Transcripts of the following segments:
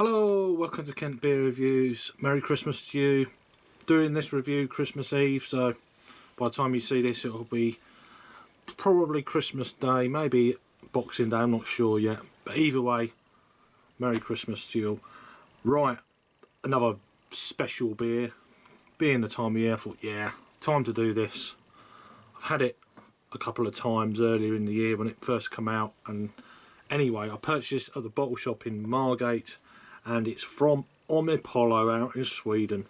Hello, welcome to Kent Beer Reviews. Merry Christmas to you. Doing this review Christmas Eve, so by the time you see this it'll be probably Christmas Day, maybe Boxing Day, I'm not sure yet. But either way, Merry Christmas to you. Right, another special beer. Being the time of year, I thought, yeah, time to do this. I've had it a couple of times earlier in the year when it first came out, and anyway, I purchased it at the bottle shop in Margate, and it's from Omnipollo out in Sweden.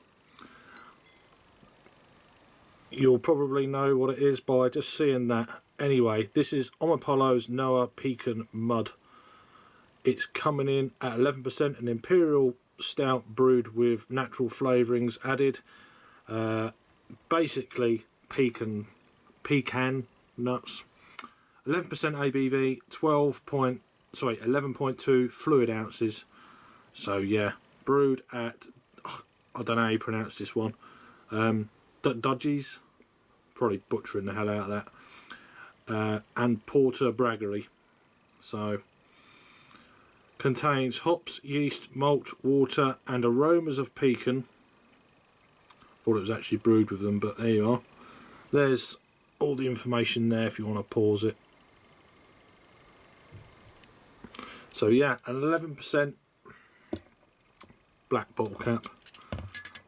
You'll probably know what it is by just seeing that. Anyway, this is Omnipollo's Noa Pecan Mud. It's coming in at 11%, an Imperial Stout brewed with natural flavourings added. Basically pecan nuts. 11% ABV, 11.2 fluid ounces. So yeah, brewed at, I don't know how you pronounce this one, Dudgies, probably butchering the hell out of that, and Porter Brewery. So contains hops, yeast, malt, water and aromas of pecan. Thought it was actually brewed with them, but there you are. There's all the information there if you want to pause it. So yeah, an 11% black bottle cap.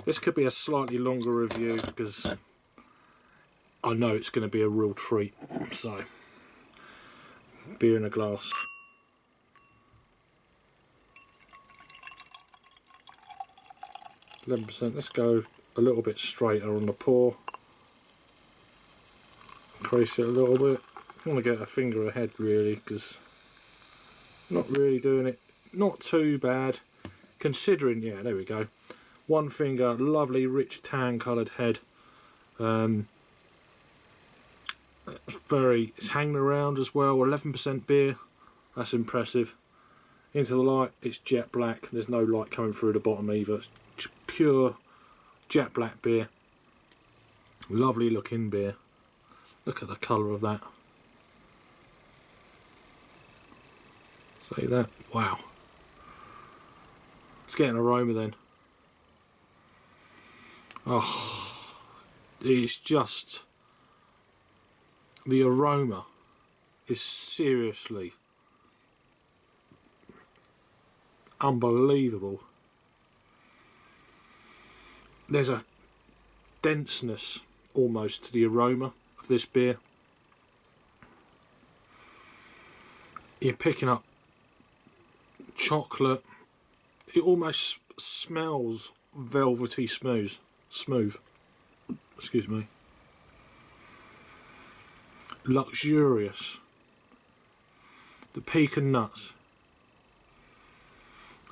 This could be a slightly longer review because I know it's going to be a real treat. So, beer in a glass. %. Let's go a little bit straighter on the pour. Increase it a little bit. I want to get a finger ahead really, because not really doing it. Not too bad, considering. Yeah, there we go. One finger, lovely rich tan coloured head. It's hanging around as well. 11% beer. That's impressive. Into the light, it's jet black. There's no light coming through the bottom either. It's just pure jet black beer. Lovely looking beer. Look at the colour of that. Say that. Wow. Let's get an aroma then. Oh, it's just, the aroma is seriously unbelievable. There's a denseness almost to the aroma of this beer. You're picking up chocolate. It almost smells velvety smooth. Excuse me. Luxurious. The pecan nuts.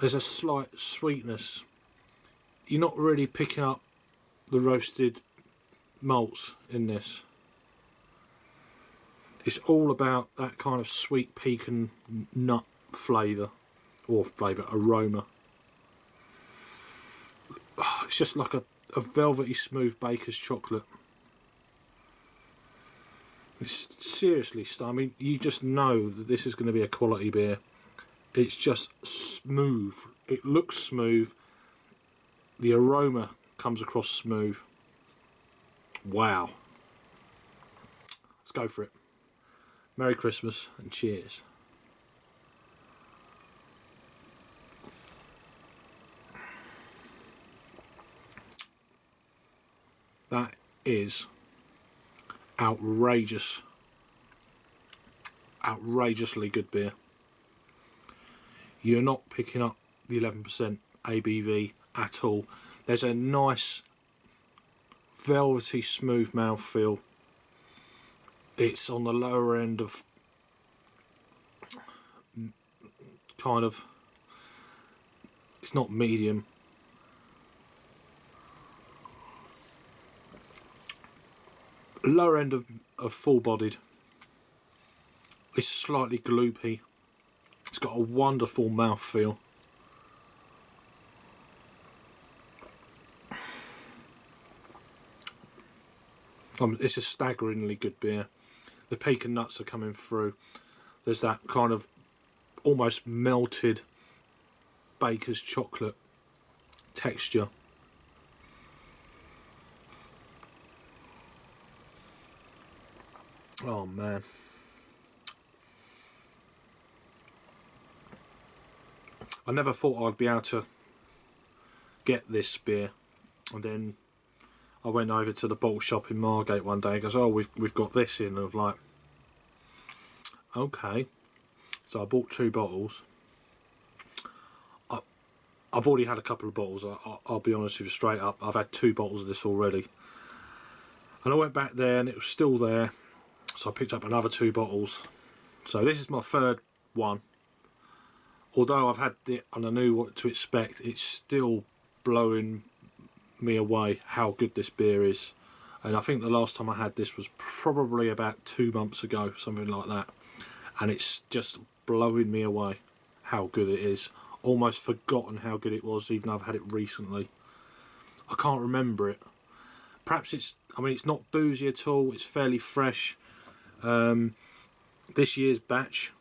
There's a slight sweetness. You're not really picking up the roasted malts in this. It's all about that kind of sweet pecan nut flavour, or aroma. It's just like a velvety smooth baker's chocolate. It's seriously, I mean, you just know that this is going to be a quality beer. It's just smooth. It looks smooth. The aroma comes across smooth. Wow. Let's go for it. Merry Christmas and cheers. That is outrageously good beer. You're not picking up the 11% ABV at all. There's a nice velvety smooth mouthfeel. It's on the lower end of kind of, it's not medium. Lower end of full-bodied. It's slightly gloopy. It's got a wonderful mouthfeel. It's a staggeringly good beer. The pecan nuts are coming through. There's that kind of almost melted baker's chocolate texture. Oh man. I never thought I'd be able to get this beer, and then I went over to the bottle shop in Margate one day and goes, oh, we've got this in, and I was like, okay. So I bought 2 bottles. I've already had a couple of bottles, I'll be honest with you straight up. I've had 2 bottles of this already. And I went back there and it was still there. So I picked up another 2 bottles. So this is my 3rd one. Although I've had it and I knew what to expect, it's still blowing me away how good this beer is. And I think the last time I had this was probably about 2 months ago, something like that. And it's just blowing me away how good it is. Almost forgotten how good it was, even though I've had it recently. I can't remember it. Perhaps it's not boozy at all. It's fairly fresh. This year's batch,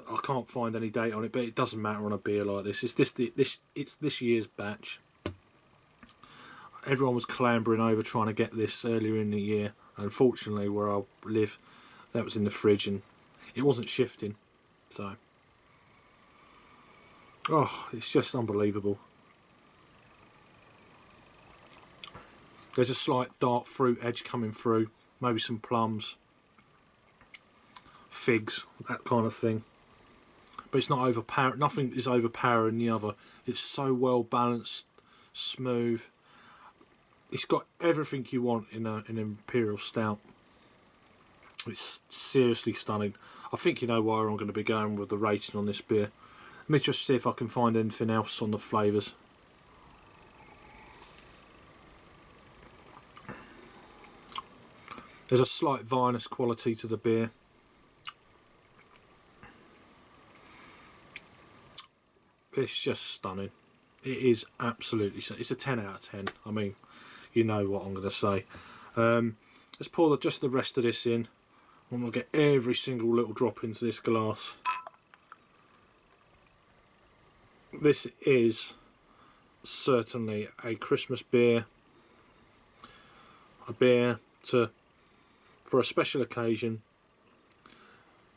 I can't find any date on it, but it doesn't matter on a beer like this. It's this year's batch. Everyone was clambering over trying to get this earlier in the year. Unfortunately, where I live, that was in the fridge and it wasn't shifting. So, oh, it's just unbelievable. There's a slight dark fruit edge coming through, maybe some plums, figs, that kind of thing. But it's not overpowering. Nothing is overpowering the other. It's so well balanced, smooth. It's got everything you want in an Imperial Stout. It's seriously stunning. I think you know where I'm going to be going with the rating on this beer. Let me just see if I can find anything else on the flavours. There's a slight vinous quality to the beer. It's just stunning. It is absolutely stunning. It's a 10 out of 10. I mean, you know what I'm going to say. Let's pour just the rest of this in. I'm going to get every single little drop into this glass. This is certainly a Christmas beer. A beer for a special occasion.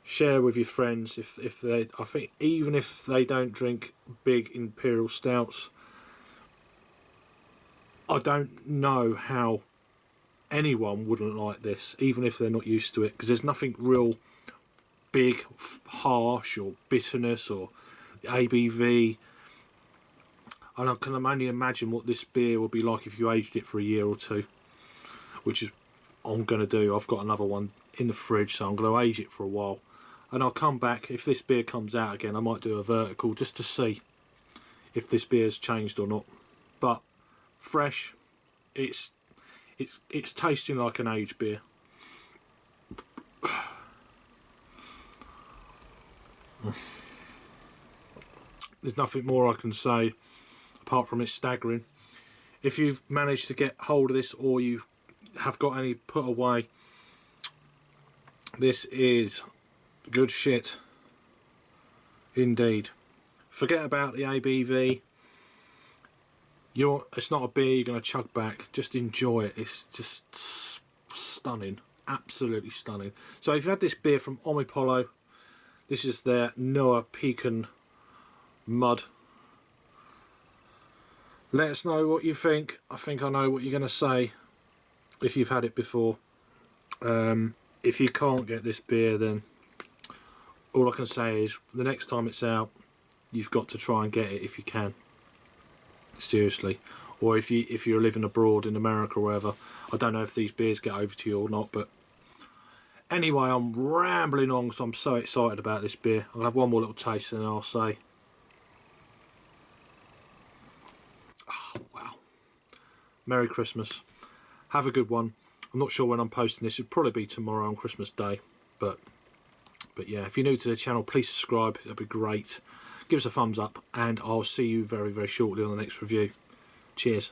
Share with your friends if they. I think even if they don't drink big Imperial Stouts, I don't know how anyone wouldn't like this, even if they're not used to it, because there's nothing real big, harsh, or bitterness, or ABV. And I can only imagine what this beer will be like if you aged it for a year or 2, which is what I'm going to do. I've got another one in the fridge, so I'm going to age it for a while. And I'll come back, if this beer comes out again, I might do a vertical just to see if this beer's changed or not. But fresh, it's tasting like an aged beer. There's nothing more I can say apart from it's staggering. If you've managed to get hold of this, or you have got any put away, this is good shit indeed. Forget about the ABV. It's not a beer you're going to chug back. Just enjoy it. It's just stunning. Absolutely stunning. So if you had this beer from Omnipollo, this is their Noa Pecan Mud. Let us know what you think. I think I know what you're going to say if you've had it before. If you can't get this beer, then all I can say is the next time it's out, you've got to try and get it if you can. Seriously. Or if you're living abroad in America or wherever. I don't know if these beers get over to you or not, but anyway, I'm rambling on because I'm so excited about this beer. I'll have one more little taste and then I'll say, oh, wow. Merry Christmas. Have a good one. I'm not sure when I'm posting this. It'll probably be tomorrow on Christmas Day, but yeah, if you're new to the channel, please subscribe. That'd be great. Give us a thumbs up, and I'll see you very, very shortly on the next review. Cheers.